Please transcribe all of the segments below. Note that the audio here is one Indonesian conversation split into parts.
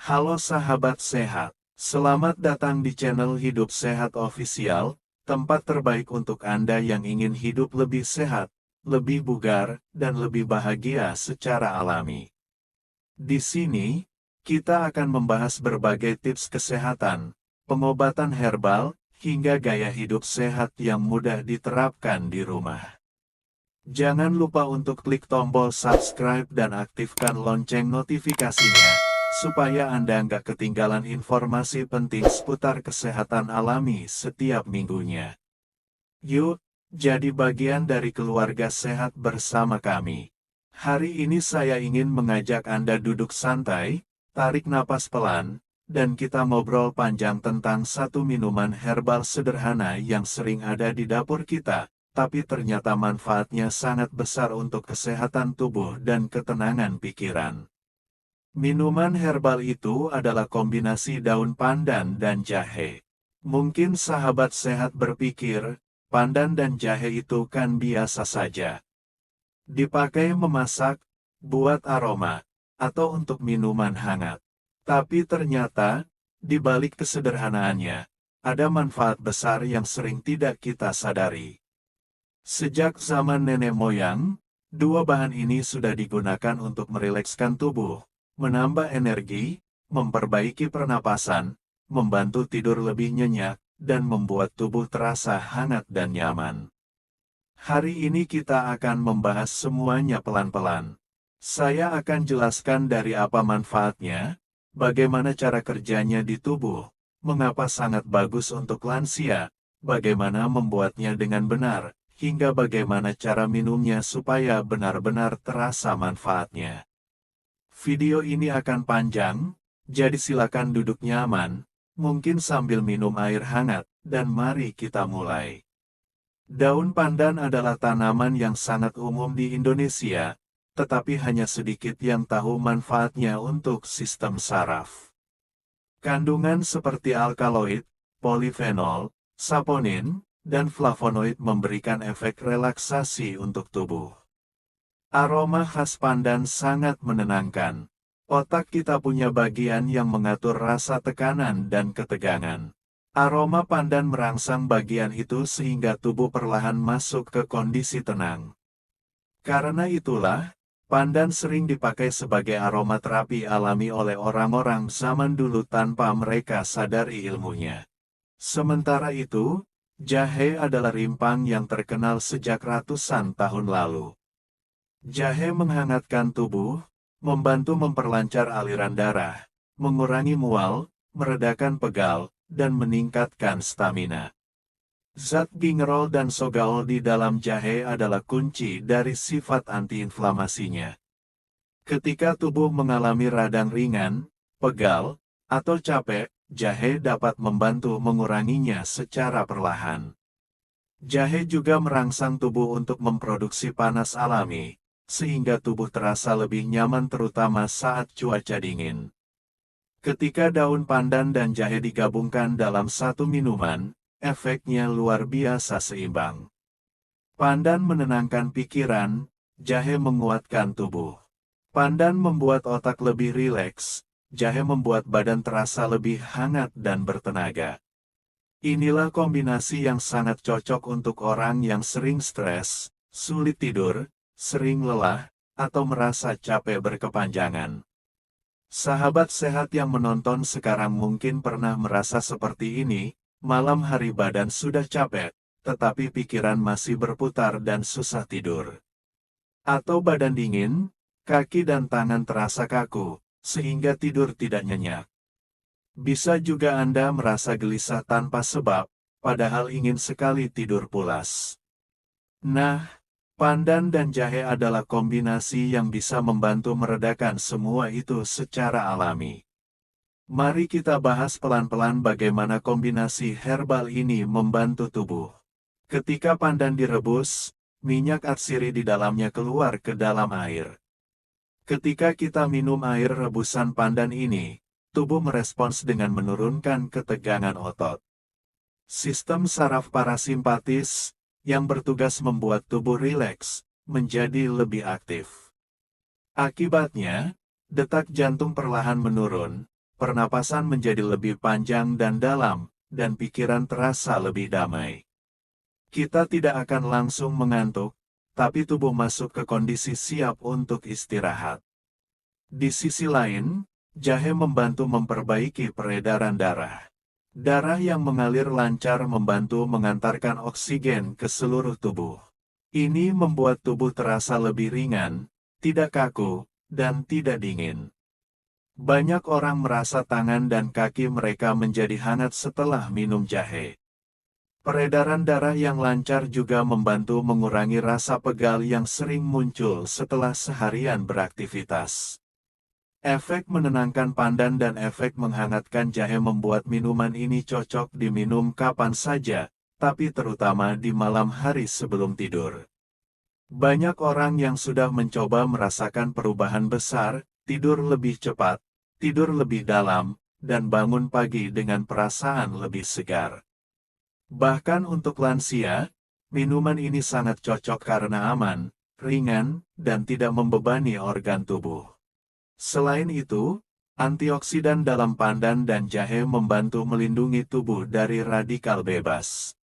Halo sahabat sehat, selamat datang di channel Hidup Sehat Official, tempat terbaik untuk Anda yang ingin hidup lebih sehat, lebih bugar, dan lebih bahagia secara alami. Di sini, kita akan membahas berbagai tips kesehatan, pengobatan herbal, hingga gaya hidup sehat yang mudah diterapkan di rumah. Jangan lupa untuk klik tombol subscribe dan aktifkan lonceng notifikasinya, supaya Anda nggak ketinggalan informasi penting seputar kesehatan alami setiap minggunya. Yuk, jadi bagian dari keluarga sehat bersama kami. Hari ini saya ingin mengajak Anda duduk santai, tarik napas pelan, dan kita ngobrol panjang tentang satu minuman herbal sederhana yang sering ada di dapur kita, tapi ternyata manfaatnya sangat besar untuk kesehatan tubuh dan ketenangan pikiran. Minuman herbal itu adalah kombinasi daun pandan dan jahe. Mungkin sahabat sehat berpikir, pandan dan jahe itu kan biasa saja. Dipakai memasak, buat aroma, atau untuk minuman hangat. Tapi ternyata, di balik kesederhanaannya, ada manfaat besar yang sering tidak kita sadari. Sejak zaman nenek moyang, dua bahan ini sudah digunakan untuk merilekskan tubuh, menambah energi, memperbaiki pernapasan, membantu tidur lebih nyenyak, dan membuat tubuh terasa hangat dan nyaman. Hari ini kita akan membahas semuanya pelan-pelan. Saya akan jelaskan dari apa manfaatnya, bagaimana cara kerjanya di tubuh, mengapa sangat bagus untuk lansia, bagaimana membuatnya dengan benar, hingga bagaimana cara minumnya supaya benar-benar terasa manfaatnya. Video ini akan panjang, jadi silakan duduk nyaman, mungkin sambil minum air hangat, dan mari kita mulai. Daun pandan adalah tanaman yang sangat umum di Indonesia, tetapi hanya sedikit yang tahu manfaatnya untuk sistem saraf. Kandungan seperti alkaloid, polifenol, saponin, dan flavonoid memberikan efek relaksasi untuk tubuh. Aroma khas pandan sangat menenangkan. Otak kita punya bagian yang mengatur rasa tekanan dan ketegangan. Aroma pandan merangsang bagian itu sehingga tubuh perlahan masuk ke kondisi tenang. Karena itulah, pandan sering dipakai sebagai aromaterapi alami oleh orang-orang zaman dulu tanpa mereka sadari ilmunya. Sementara itu, jahe adalah rimpang yang terkenal sejak ratusan tahun lalu. Jahe menghangatkan tubuh, membantu memperlancar aliran darah, mengurangi mual, meredakan pegal, dan meningkatkan stamina. Zat gingerol dan sogaol di dalam jahe adalah kunci dari sifat antiinflamasinya. Ketika tubuh mengalami radang ringan, pegal, atau capek, jahe dapat membantu menguranginya secara perlahan. Jahe juga merangsang tubuh untuk memproduksi panas alami, sehingga tubuh terasa lebih nyaman terutama saat cuaca dingin. Ketika daun pandan dan jahe digabungkan dalam satu minuman, efeknya luar biasa seimbang. Pandan menenangkan pikiran, jahe menguatkan tubuh. Pandan membuat otak lebih rileks, jahe membuat badan terasa lebih hangat dan bertenaga. Inilah kombinasi yang sangat cocok untuk orang yang sering stres, sulit tidur, sering lelah, atau merasa capek berkepanjangan. Sahabat sehat yang menonton sekarang mungkin pernah merasa seperti ini, malam hari badan sudah capek, tetapi pikiran masih berputar dan susah tidur. Atau badan dingin, kaki dan tangan terasa kaku, sehingga tidur tidak nyenyak. Bisa juga Anda merasa gelisah tanpa sebab, padahal ingin sekali tidur pulas. Nah, pandan dan jahe adalah kombinasi yang bisa membantu meredakan semua itu secara alami. Mari kita bahas pelan-pelan bagaimana kombinasi herbal ini membantu tubuh. Ketika pandan direbus, minyak atsiri di dalamnya keluar ke dalam air. Ketika kita minum air rebusan pandan ini, tubuh merespons dengan menurunkan ketegangan otot. Sistem saraf parasimpatis, yang bertugas membuat tubuh rileks, menjadi lebih aktif. Akibatnya, detak jantung perlahan menurun, pernapasan menjadi lebih panjang dan dalam, dan pikiran terasa lebih damai. Kita tidak akan langsung mengantuk, tapi tubuh masuk ke kondisi siap untuk istirahat. Di sisi lain, jahe membantu memperbaiki peredaran darah. Darah yang mengalir lancar membantu mengantarkan oksigen ke seluruh tubuh. Ini membuat tubuh terasa lebih ringan, tidak kaku, dan tidak dingin. Banyak orang merasa tangan dan kaki mereka menjadi hangat setelah minum jahe. Peredaran darah yang lancar juga membantu mengurangi rasa pegal yang sering muncul setelah seharian beraktivitas. Efek menenangkan pandan dan efek menghangatkan jahe membuat minuman ini cocok diminum kapan saja, tapi terutama di malam hari sebelum tidur. Banyak orang yang sudah mencoba merasakan perubahan besar, tidur lebih cepat, tidur lebih dalam, dan bangun pagi dengan perasaan lebih segar. Bahkan untuk lansia, minuman ini sangat cocok karena aman, ringan, dan tidak membebani organ tubuh. Selain itu, antioksidan dalam pandan dan jahe membantu melindungi tubuh dari radikal bebas.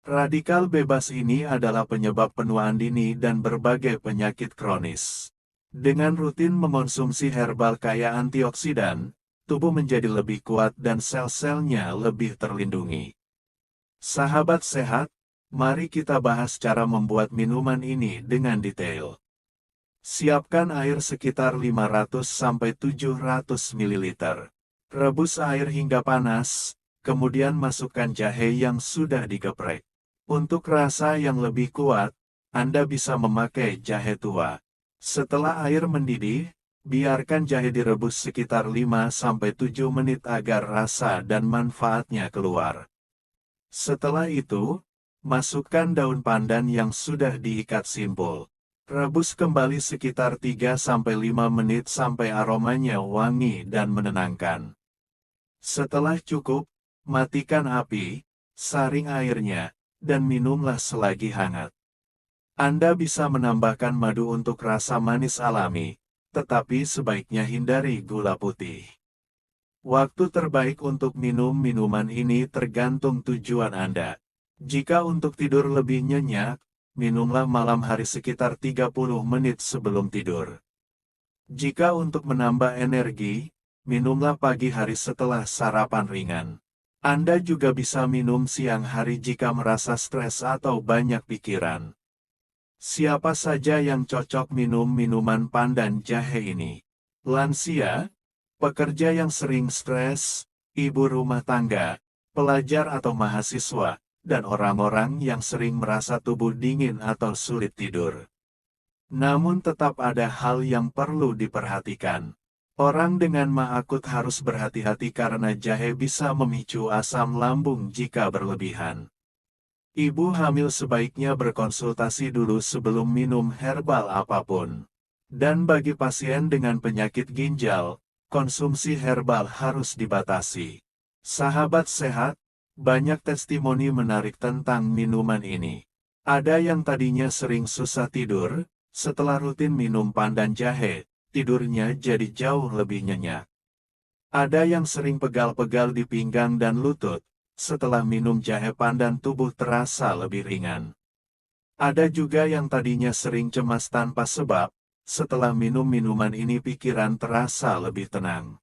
Radikal bebas ini adalah penyebab penuaan dini dan berbagai penyakit kronis. Dengan rutin mengonsumsi herbal kaya antioksidan, tubuh menjadi lebih kuat dan sel-selnya lebih terlindungi. Sahabat sehat, mari kita bahas cara membuat minuman ini dengan detail. Siapkan air sekitar 500-700 ml. Rebus air hingga panas, kemudian masukkan jahe yang sudah digeprek. Untuk rasa yang lebih kuat, Anda bisa memakai jahe tua. Setelah air mendidih, biarkan jahe direbus sekitar 5-7 menit agar rasa dan manfaatnya keluar. Setelah itu, masukkan daun pandan yang sudah diikat simpul. Rebus kembali sekitar 3-5 menit sampai aromanya wangi dan menenangkan. Setelah cukup, matikan api, saring airnya, dan minumlah selagi hangat. Anda bisa menambahkan madu untuk rasa manis alami, tetapi sebaiknya hindari gula putih. Waktu terbaik untuk minum minuman ini tergantung tujuan Anda. Jika untuk tidur lebih nyenyak, minumlah malam hari sekitar 30 menit sebelum tidur. Jika untuk menambah energi, minumlah pagi hari setelah sarapan ringan. Anda juga bisa minum siang hari jika merasa stres atau banyak pikiran. Siapa saja yang cocok minum minuman pandan jahe ini? Lansia, pekerja yang sering stres, ibu rumah tangga, pelajar atau mahasiswa, dan orang-orang yang sering merasa tubuh dingin atau sulit tidur. Namun tetap ada hal yang perlu diperhatikan. Orang dengan MA akut harus berhati-hati karena jahe bisa memicu asam lambung jika berlebihan. Ibu hamil sebaiknya berkonsultasi dulu sebelum minum herbal apapun. Dan bagi pasien dengan penyakit ginjal, konsumsi herbal harus dibatasi. Sahabat sehat, banyak testimoni menarik tentang minuman ini. Ada yang tadinya sering susah tidur, setelah rutin minum pandan jahe, tidurnya jadi jauh lebih nyenyak. Ada yang sering pegal-pegal di pinggang dan lutut, setelah minum jahe pandan tubuh terasa lebih ringan. Ada juga yang tadinya sering cemas tanpa sebab, setelah minum minuman ini pikiran terasa lebih tenang.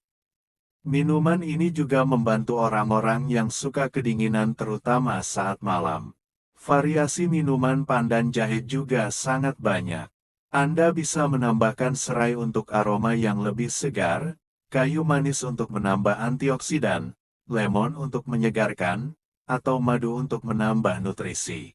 Minuman ini juga membantu orang-orang yang suka kedinginan terutama saat malam. Variasi minuman pandan jahe juga sangat banyak. Anda bisa menambahkan serai untuk aroma yang lebih segar, kayu manis untuk menambah antioksidan, lemon untuk menyegarkan, atau madu untuk menambah nutrisi.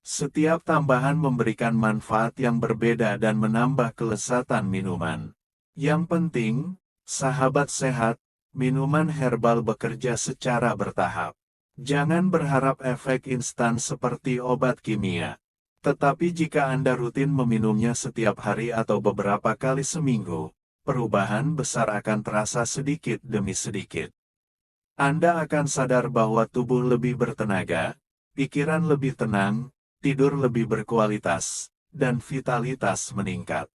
Setiap tambahan memberikan manfaat yang berbeda dan menambah kelezatan minuman. Yang penting, sahabat sehat, minuman herbal bekerja secara bertahap. Jangan berharap efek instan seperti obat kimia. Tetapi jika Anda rutin meminumnya setiap hari atau beberapa kali seminggu, perubahan besar akan terasa sedikit demi sedikit. Anda akan sadar bahwa tubuh lebih bertenaga, pikiran lebih tenang, tidur lebih berkualitas, dan vitalitas meningkat.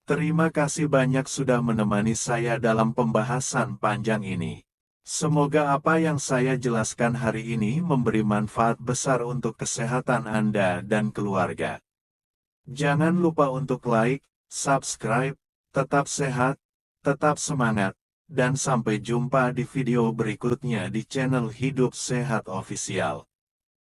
Terima kasih banyak sudah menemani saya dalam pembahasan panjang ini. Semoga apa yang saya jelaskan hari ini memberi manfaat besar untuk kesehatan Anda dan keluarga. Jangan lupa untuk like, subscribe, tetap sehat, tetap semangat, dan sampai jumpa di video berikutnya di channel Hidup Sehat Official.